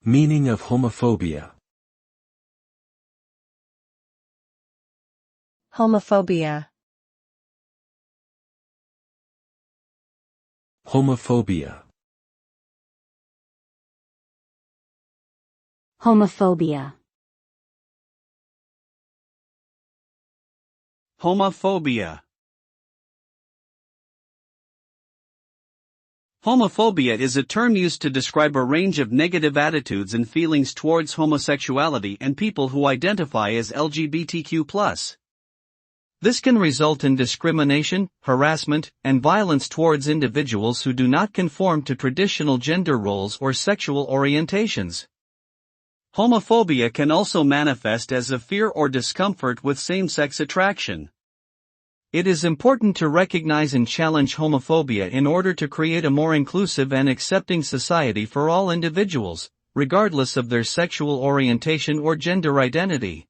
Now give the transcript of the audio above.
Meaning of homophobia. Homophobia. Homophobia. Homophobia. Homophobia. Homophobia is a term used to describe a range of negative attitudes and feelings towards homosexuality and people who identify as LGBTQ+. This can result in discrimination, harassment, and violence towards individuals who do not conform to traditional gender roles or sexual orientations. Homophobia can also manifest as a fear or discomfort with same-sex attraction. It is important to recognize and challenge homophobia in order to create a more inclusive and accepting society for all individuals, regardless of their sexual orientation or gender identity.